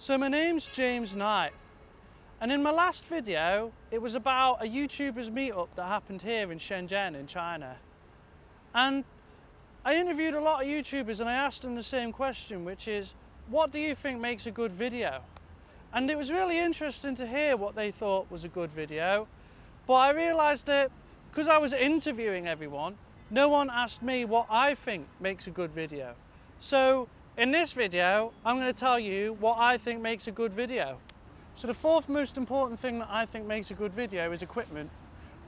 So my name's James Knight, and in my last video it was about a YouTubers meetup that happened here in Shenzhen in China. And I interviewed a lot of YouTubers and I asked them the same question, which is, what do you think makes a good video? And it was really interesting to hear what they thought was a good video, but I realised that because I was interviewing everyone, no one asked me what I think makes a good video. So in this video, I'm going to tell you what I think makes a good video. So the fourth most important thing that I think makes a good video is equipment.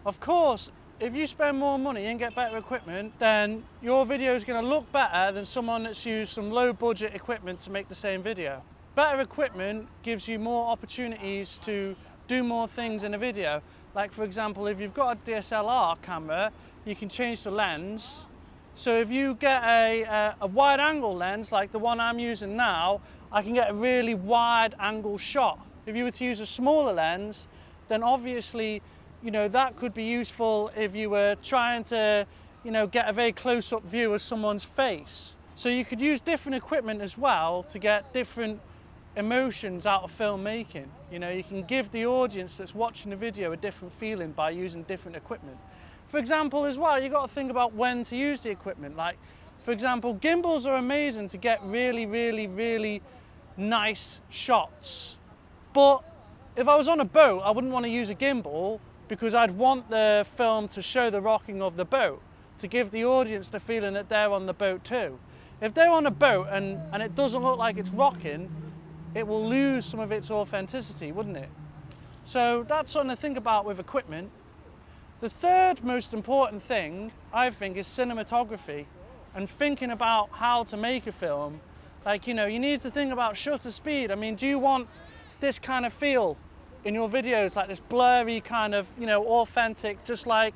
Of course, if you spend more money and get better equipment, then your video is going to look better than someone that's used some low budget equipment to make the same video. Better equipment gives you more opportunities to do more things in a video. Like for example, if you've got a DSLR camera, you can change the lens. So if you get a wide angle lens like the one I'm using now, I can get a really wide angle shot. If you were to use a smaller lens, then obviously, that could be useful if you were trying to, get a very close-up view of someone's face. So you could use different equipment as well to get different emotions out of filmmaking. You can give the audience that's watching the video a different feeling by using different equipment. For example, as well, you've got to think about when to use the equipment. Like, for example, gimbals are amazing to get really, really, really nice shots. But if I was on a boat, I wouldn't want to use a gimbal because I'd want the film to show the rocking of the boat, to give the audience the feeling that they're on the boat too. If they're on a boat and it doesn't look like it's rocking, it will lose some of its authenticity, wouldn't it? So that's something to think about with equipment. The third most important thing, I think, is cinematography and thinking about how to make a film. Like, you need to think about shutter speed. I mean, do you want this kind of feel in your videos, like this blurry kind of, authentic, just like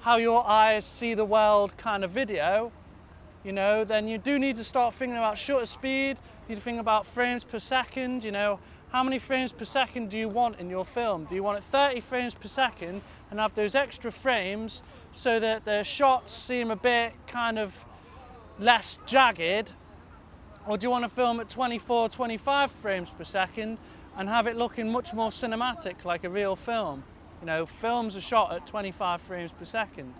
how your eyes see the world kind of video, then you do need to start thinking about shutter speed. You need to think about frames per second. How many frames per second do you want in your film? Do you want it 30 frames per second and have those extra frames so that the shots seem a bit kind of less jagged? Or do you want to film at 24, 25 frames per second and have it looking much more cinematic like a real film? Films are shot at 25 frames per second.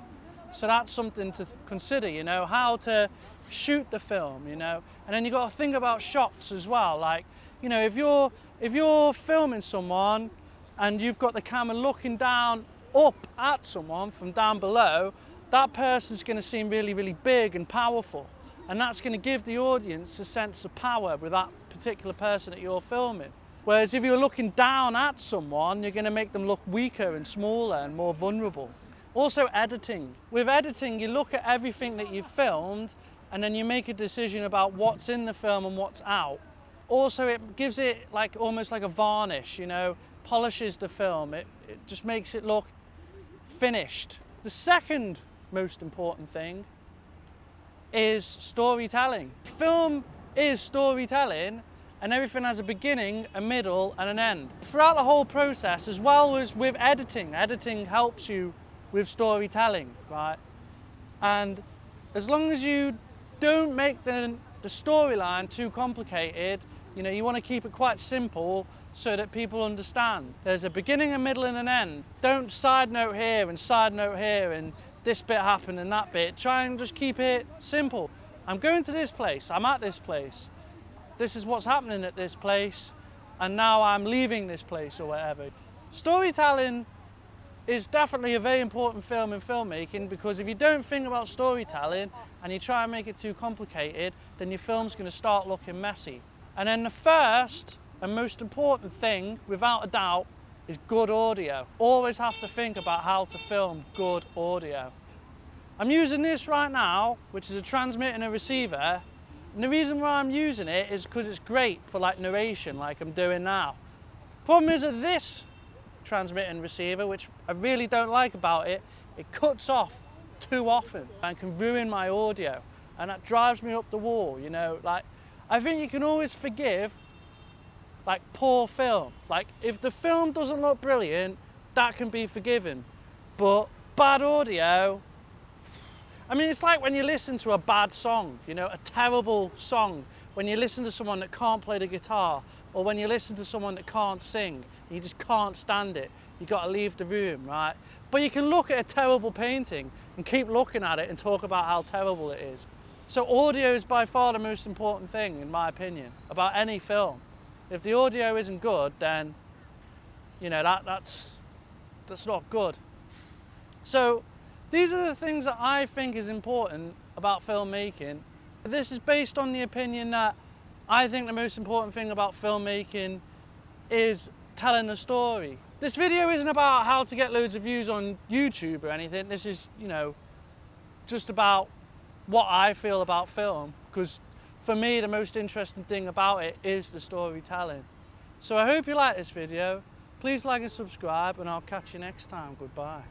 So that's something to consider, how to shoot the film, and then you've got to think about shots as well. Like, if you're filming someone and you've got the camera looking down up at someone from down below, that person's going to seem really, really big and powerful. And that's going to give the audience a sense of power with that particular person that you're filming. Whereas if you're looking down at someone, you're going to make them look weaker and smaller and more vulnerable. Also editing. With editing, you look at everything that you've filmed and then you make a decision about what's in the film and what's out. Also, it gives it almost like a varnish, polishes the film. It just makes it look finished. The second most important thing is storytelling. Film is storytelling, and everything has a beginning, a middle, and an end. Throughout the whole process, as well as with editing, editing helps you with storytelling, right? And as long as you don't make the storyline too complicated, you want to keep it quite simple so that people understand. There's a beginning, a middle, and an end. Don't side note here and this bit happened and that bit. Try and just keep it simple. I'm going to this place, I'm at this place. This is what's happening at this place, and now I'm leaving this place or whatever. Storytelling is definitely a very important film in filmmaking, because if you don't think about storytelling and you try and make it too complicated, then your film's going to start looking messy. And then the first and most important thing, without a doubt, is good audio. Always have to think about how to film good audio. I'm using this right now, which is a transmitter and a receiver, and the reason why I'm using it is because it's great for narration, like I'm doing now. Problem is that this transmitter and receiver, which I really don't like about it, it cuts off too often and can ruin my audio, and that drives me up the wall. I think you can always forgive poor film. If the film doesn't look brilliant, that can be forgiven, but bad audio, I mean, it's like when you listen to a bad song, a terrible song when you listen to someone that can't play the guitar, or when you listen to someone that can't sing, and you just can't stand it, you've got to leave the room, right? But you can look at a terrible painting and keep looking at it and talk about how terrible it is. So audio is by far the most important thing, in my opinion, about any film. If the audio isn't good, then, you know, that's not good. So these are the things that I think is important about filmmaking. This is based on the opinion that I think the most important thing about filmmaking is telling a story. This video isn't about how to get loads of views on YouTube or anything. This is, you know, just about what I feel about film, because for me the most interesting thing about it is the storytelling. So I hope you like this video. Please like and subscribe, and I'll catch you next time. Goodbye.